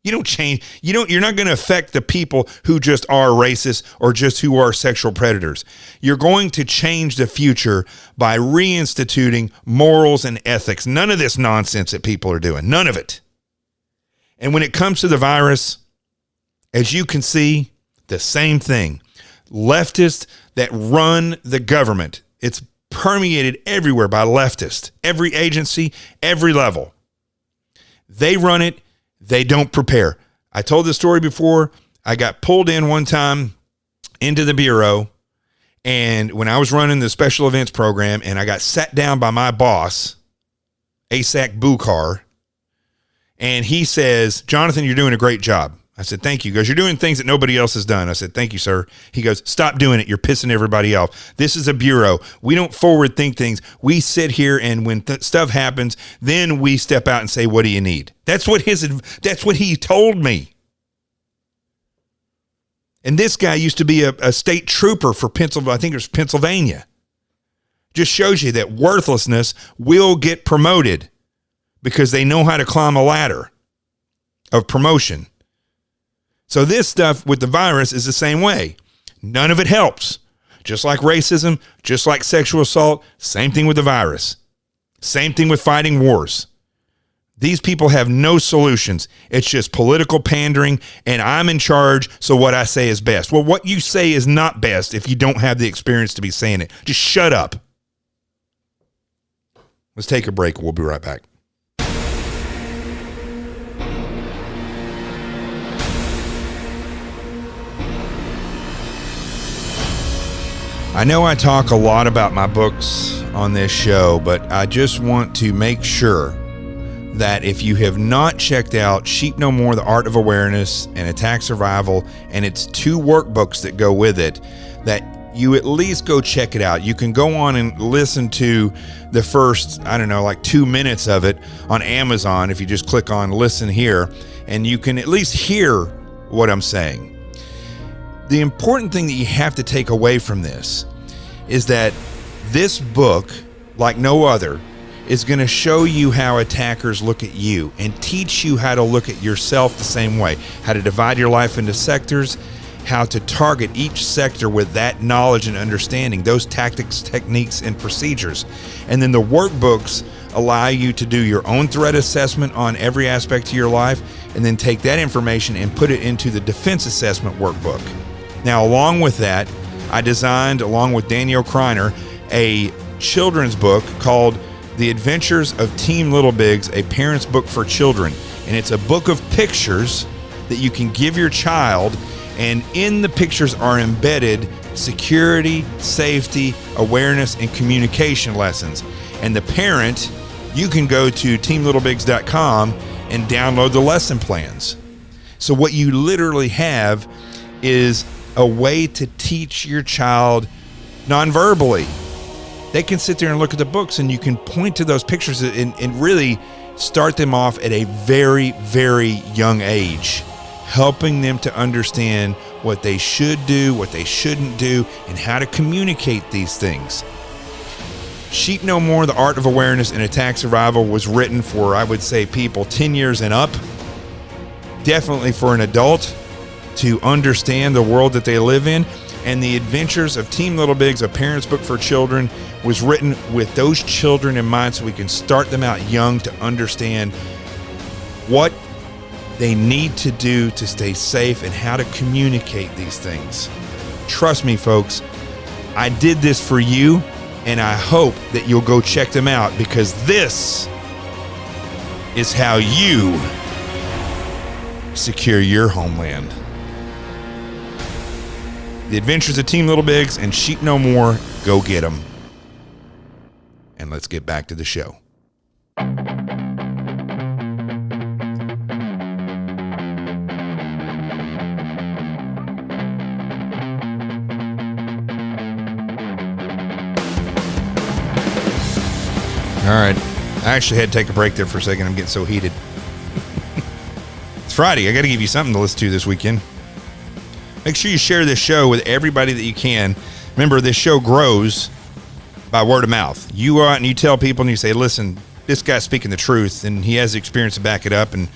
You don't change. You're not going to affect the people who just are racist or just who are sexual predators. You're going to change the future by reinstituting morals and ethics. None of this nonsense that people are doing. None of it. And when it comes to the virus, as you can see, the same thing. Leftists that run the government. It's permeated everywhere by leftists. Every agency, every level. They run it. They don't prepare. I told this story before. I got pulled in one time into the bureau, and when I was running the special events program, and I got sat down by my boss, Asak Bukhar, and he says, Jonathan, you're doing a great job. I said, thank you. He goes, you're doing things that nobody else has done. I said, thank you, sir. He goes, stop doing it. You're pissing everybody off. This is a bureau. We don't forward think things. We sit here, and when stuff happens, then we step out and say, what do you need? That's what he told me. And this guy used to be a state trooper for Pennsylvania. I think it was Pennsylvania. Just shows you that worthlessness will get promoted because they know how to climb a ladder of promotion. So this stuff with the virus is the same way. None of it helps. Just like racism, just like sexual assault, same thing with the virus. Same thing with fighting wars. These people have no solutions. It's just political pandering, and I'm in charge, so what I say is best. Well, what you say is not best if you don't have the experience to be saying it. Just shut up. Let's take a break. We'll be right back. I know I talk a lot about my books on this show, but I just want to make sure that if you have not checked out Sheep No More, The Art of Awareness and Attack Survival, and its 2 workbooks that go with it, that you at least go check it out. You can go on and listen to the first, 2 minutes of it on Amazon if you just click on listen here, and you can at least hear what I'm saying. The important thing that you have to take away from this is that this book, like no other, is going to show you how attackers look at you and teach you how to look at yourself the same way, how to divide your life into sectors, how to target each sector with that knowledge and understanding, those tactics, techniques, and procedures. And then the workbooks allow you to do your own threat assessment on every aspect of your life, and then take that information and put it into the defense assessment workbook. Now, along with that, I designed, along with Danielle Kreiner, a children's book called The Adventures of Team Little Bigs, a parent's book for children. And it's a book of pictures that you can give your child, and in the pictures are embedded security, safety, awareness, and communication lessons. And the parent, you can go to teamlittlebigs.com and download the lesson plans. So what you literally have is a way to teach your child non-verbally. They can sit there and look at the books, and you can point to those pictures and really start them off at a very, very young age, helping them to understand what they should do, what they shouldn't do, and how to communicate these things. Sheep No More, The Art of Awareness and Attack Survival was written for, I would say, people 10 years and up. Definitely for an adult to understand the world that they live in. And The Adventures of Team Little Bigs, a parent's book for children, was written with those children in mind, so we can start them out young to understand what they need to do to stay safe and how to communicate these things. Trust me, folks, I did this for you, and I hope that you'll go check them out, because this is how you secure your homeland. The Adventures of Team Little Bigs and Sheep No More. Go get them. And let's get back to the show. All right. I actually had to take a break there for a second. I'm getting so heated. It's Friday. I got to give you something to listen to this weekend. Make sure you share this show with everybody that you can. Remember, this show grows by word of mouth. You go out and you tell people and you say, listen, this guy's speaking the truth, and he has the experience to back it up. And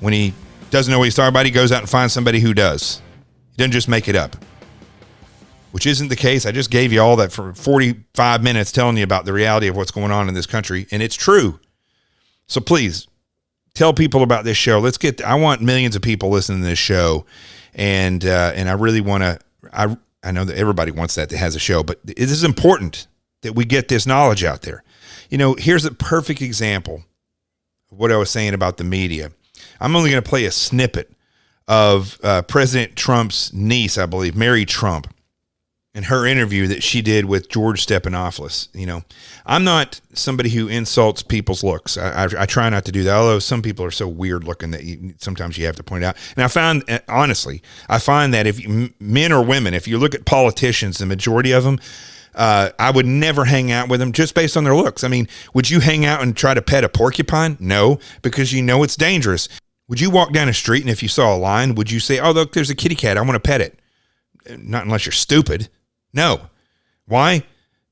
when he doesn't know what he's talking about, he goes out and finds somebody who does. He doesn't just make it up, which isn't the case. I just gave you all that for 45 minutes telling you about the reality of what's going on in this country, and it's true. So please tell people about this show. I want millions of people listening to this show. And I really want to, I know that everybody wants that has a show, but it is important that we get this knowledge out there. You know, here's a perfect example of what I was saying about the media. I'm only going to play a snippet of President Trump's niece, I believe, Mary Trump. and her interview that she did with George Stephanopoulos. You know, I'm not somebody who insults people's looks. I try not to do that, although some people are so weird looking that sometimes you have to point out. And I find, honestly, that if men or women, if you look at politicians, the majority of them, I would never hang out with them just based on their looks. I mean, would you hang out and try to pet a porcupine? No, because you know it's dangerous. Would you walk down a street and if you saw a lion, would you say, oh, look, there's a kitty cat, I want to pet it? Not unless you're stupid. No. Why?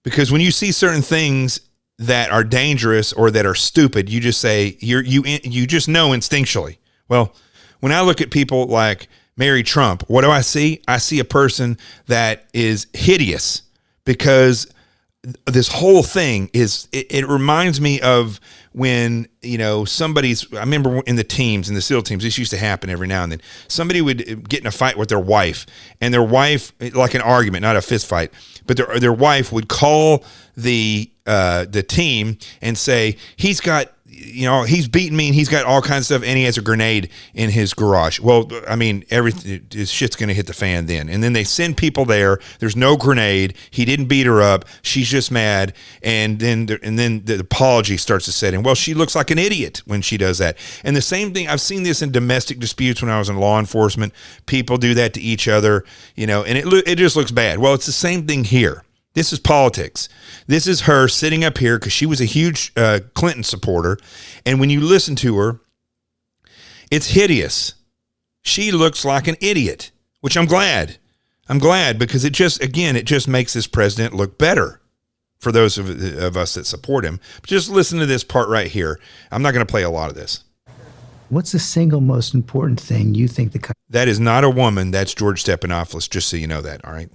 Because when you see certain things that are dangerous or that are stupid, you just say, you just know instinctually. Well, when I look at people like Mary Trump, what do I see? I see a person that is hideous because this whole thing is, it reminds me of when, you know, I remember in the teams, in the SEAL teams, this used to happen every now and then. Somebody would get in a fight with their wife, and their wife, like an argument, not a fist fight, but their wife would call the team and say, he's beating me and he's got all kinds of stuff and he has a grenade in his garage. Well, I mean, his shit's going to hit the fan then. And then they send people there. There's no grenade. He didn't beat her up. She's just mad. And then the apology starts to set in. Well, she looks like an idiot when she does that. And the same thing, I've seen this in domestic disputes when I was in law enforcement. People do that to each other, you know, and it just looks bad. Well, it's the same thing here. This is politics. This is her sitting up here because she was a huge Clinton supporter. And when you listen to her, it's hideous. She looks like an idiot, which I'm glad. I'm glad because it just makes this president look better for those of us that support him. But just listen to this part right here. I'm not going to play a lot of this. What's the single most important thing you think the country... That is not a woman. That's George Stephanopoulos, just so you know that, all right?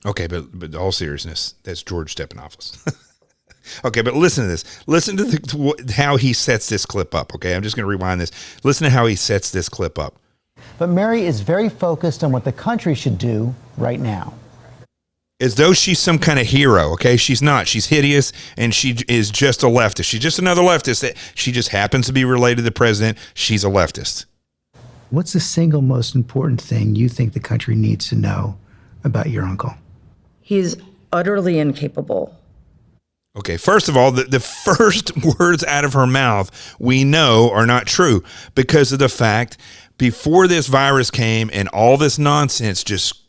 Okay, but all seriousness, that's George Stephanopoulos. Okay, but listen to this. Listen to how he sets this clip up, okay? I'm just going to rewind this. Listen to how he sets this clip up. But Mary is very focused on what the country should do right now. As though she's some kind of hero, okay? She's not. She's hideous, and she is just a leftist. She's just another leftist. She just happens to be related to the president. She's a leftist. What's the single most important thing you think the country needs to know about your uncle? He's utterly incapable. Okay, first of all, the first words out of her mouth we know are not true because of the fact before this virus came and all this nonsense just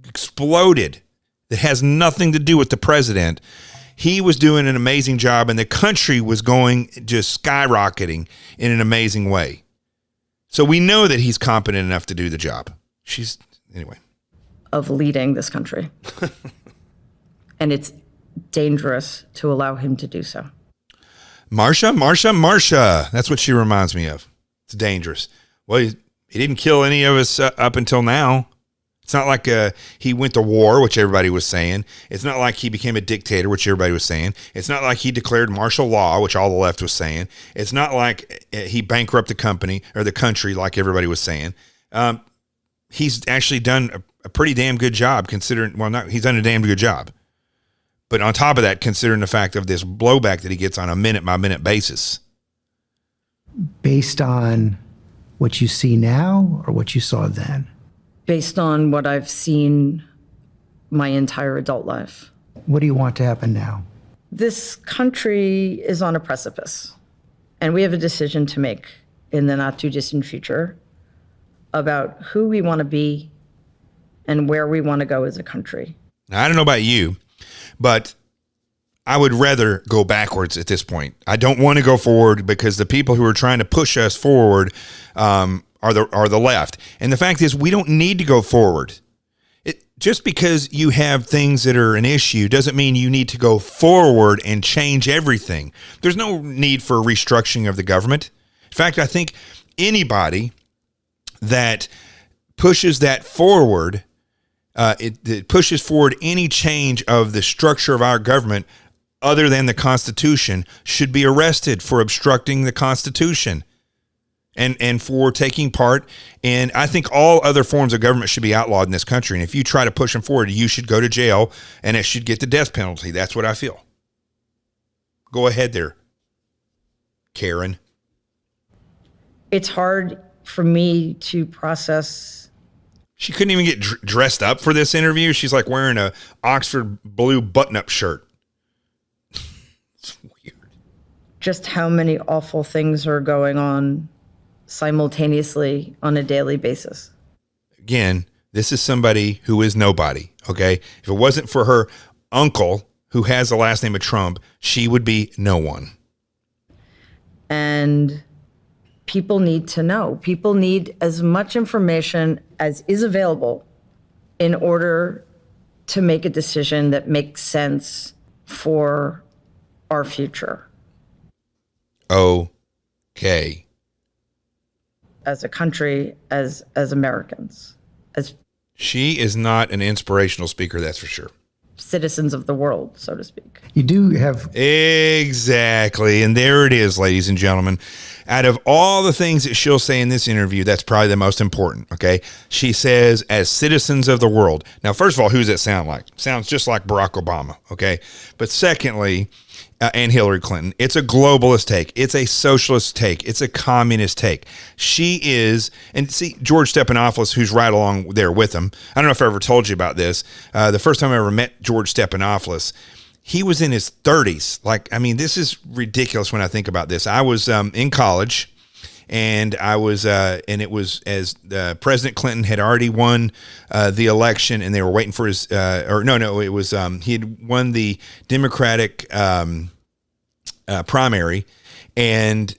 exploded that has nothing to do with the president, he was doing an amazing job and the country was going just skyrocketing in an amazing way. So we know that he's competent enough to do the job. Anyway. Of leading this country. And it's dangerous to allow him to do so. Marsha. That's what she reminds me of. It's dangerous. Well, he didn't kill any of us up until now. It's not like he went to war, which everybody was saying. It's not like he became a dictator, which everybody was saying. It's not like he declared martial law, which all the left was saying. It's not like he bankrupted the country, like everybody was saying. He's actually done a pretty damn good job considering, he's done a damn good job. But on top of that, considering the fact of this blowback that he gets on a minute-by-minute basis. Based on what you see now or what you saw then? Based on what I've seen my entire adult life. What do you want to happen now? This country is on a precipice, and we have a decision to make in the not-too-distant future about who we want to be and where we want to go as a country. Now, I don't know about you, but I would rather go backwards at this point. I don't want to go forward because the people who are trying to push us forward are the left. And the fact is, we don't need to go forward. Just because you have things that are an issue doesn't mean you need to go forward and change everything. There's no need for a restructuring of the government. In fact, I think anybody that pushes that forward, it pushes forward any change of the structure of our government other than the Constitution should be arrested for obstructing the Constitution and for taking part in, I think all other forms of government should be outlawed in this country. And if you try to push them forward, you should go to jail and it should get the death penalty. That's what I feel. Go ahead there, Karen. It's hard for me to process. She couldn't even get dressed up for this interview. She's like wearing a Oxford blue button-up shirt. It's weird. Just how many awful things are going on simultaneously on a daily basis. Again, this is somebody who is nobody, okay? If it wasn't for her uncle, who has the last name of Trump, she would be no one. And people need to know. People need as much information as is available in order to make a decision that makes sense for our future. Okay. As a country, as Americans, as She is not an inspirational speaker, that's for sure. citizens of the world, so to speak. You do have Exactly. And there it is, ladies and gentlemen. Out of all the things that she'll say in this interview, that's probably the most important, okay? She says, as citizens of the world. Now, first of all, who does that sound like? Sounds just like Barack Obama, okay? But secondly, and Hillary Clinton, it's a globalist take. It's a socialist take. It's a communist take. She is, and see, George Stephanopoulos, who's right along there with him. I don't know if I ever told you about this. The first time I ever met George Stephanopoulos, he was in his 30s. Like, I mean, this is ridiculous when I think about this. I was in college, and I was, and it was as President Clinton had already won the election, and they were waiting for his, it was he had won the Democratic primary, and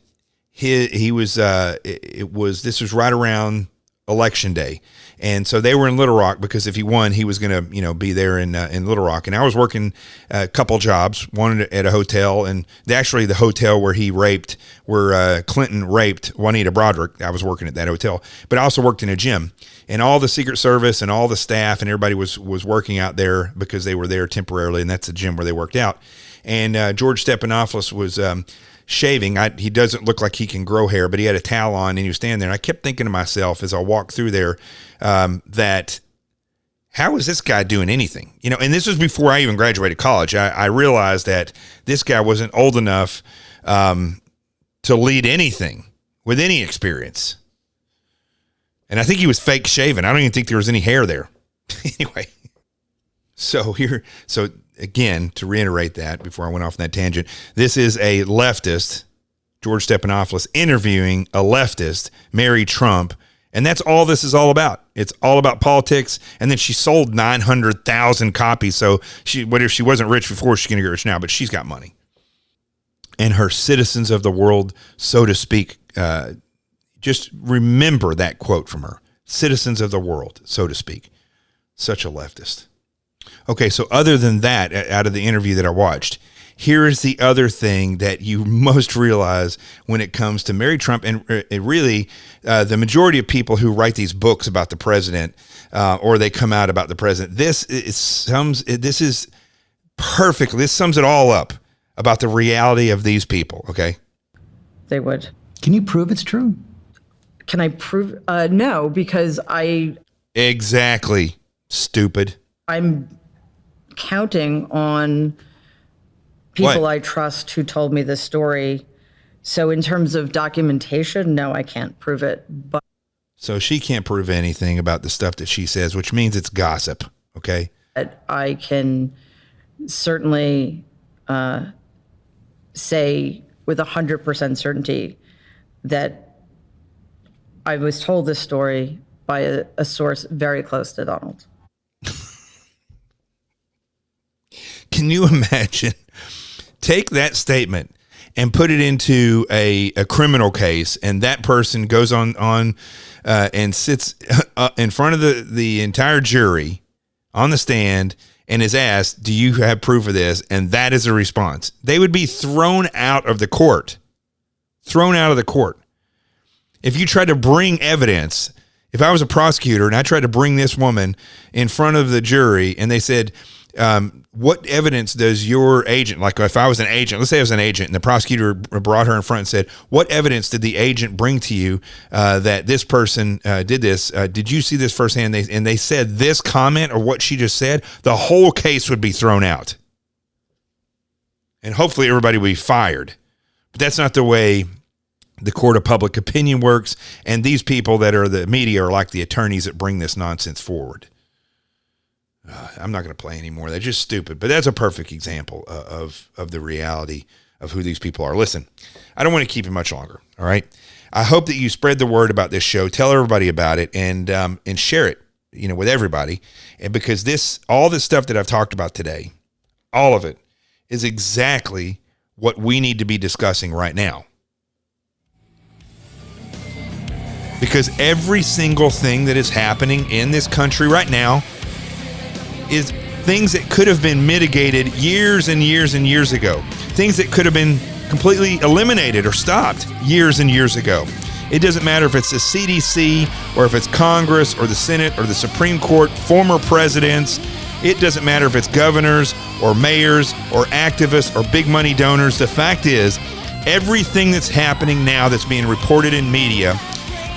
he was this was right around election day. And so they were in Little Rock because if he won, he was going to, be there in Little Rock. And I was working a couple jobs, one at a hotel, and actually the hotel where Clinton raped Juanita Broderick. I was working at that hotel, but I also worked in a gym, and all the Secret Service and all the staff and everybody was working out there because they were there temporarily, and that's the gym where they worked out. And George Stephanopoulos was shaving. He doesn't look like he can grow hair, but he had a towel on, and he was standing there. And I kept thinking to myself as I walked through there, that how is this guy doing anything? And this was before I even graduated college. I realized that this guy wasn't old enough to lead anything with any experience. And I think he was fake shaven. I don't even think there was any hair there. Anyway, so again, to reiterate that before I went off on that tangent, this is a leftist, George Stephanopoulos, interviewing a leftist, Mary Trump, and that's all this is all about. It's all about politics, and then she sold 900,000 copies, so if she wasn't rich before, she's going to get rich now, but she's got money. And her citizens of the world, so to speak, just remember that quote from her. Citizens of the world, so to speak. Such a leftist. Okay, so other than that, out of the interview that I watched, here is the other thing that you most realize when it comes to Mary Trump, and really the majority of people who write these books about the president, or they come out about the president. This sums it all up about the reality of these people. Okay, They would. Can you prove it's true? Can I prove? No, because exactly, stupid. I'm counting on people What? I trust who told me this story. So in terms of documentation, no, I can't prove it. But So she can't prove anything about the stuff that she says, which means it's gossip. Okay. I can certainly say with 100% certainty that I was told this story by a source very close to Donald. Can you imagine? Take that statement and put it into a criminal case, and that person goes on and sits in front of the entire jury on the stand and is asked, do you have proof of this? And that is a response. They would be thrown out of the court. Thrown out of the court. If you tried to bring evidence, if I was a prosecutor and I tried to bring this woman in front of the jury and they said, what evidence does your agent, like if I was an agent, let's say I was an agent and the prosecutor brought her in front and said, what evidence did the agent bring to you that this person did this? Did you see this firsthand? And they said this comment or what she just said, the whole case would be thrown out. And hopefully everybody would be fired. But that's not the way the court of public opinion works, and these people that are the media are like the attorneys that bring this nonsense forward. I'm not going to play anymore. They're just stupid, but that's a perfect example of the reality of who these people are. Listen, I don't want to keep it much longer. All right. I hope that you spread the word about this show, tell everybody about it, and share it, with everybody. And because all this stuff that I've talked about today, all of it is exactly what we need to be discussing right now. Because every single thing that is happening in this country right now is things that could have been mitigated years and years and years ago. Things that could have been completely eliminated or stopped years and years ago. It doesn't matter if it's the CDC or if it's Congress or the Senate or the Supreme Court, former presidents. It doesn't matter if it's governors or mayors or activists or big money donors. The fact is, everything that's happening now that's being reported in media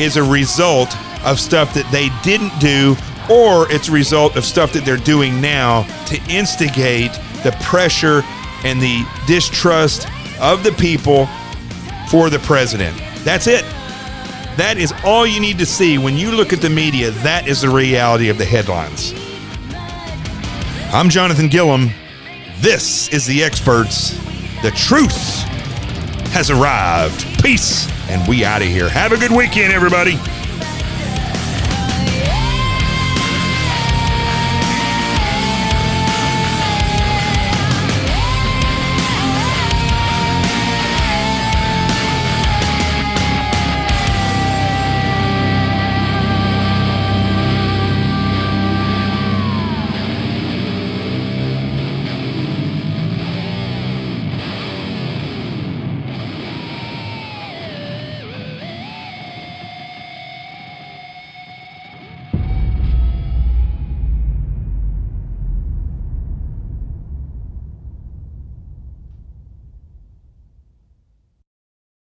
is a result of stuff that they didn't do, or it's a result of stuff that they're doing now to instigate the pressure and the distrust of the people for the president. That's it. That is all you need to see when you look at the media. That is the reality of the headlines. I'm Jonathan Gilliam. This is The Experts. The truth has arrived. Peace, and we out of here. Have a good weekend, everybody.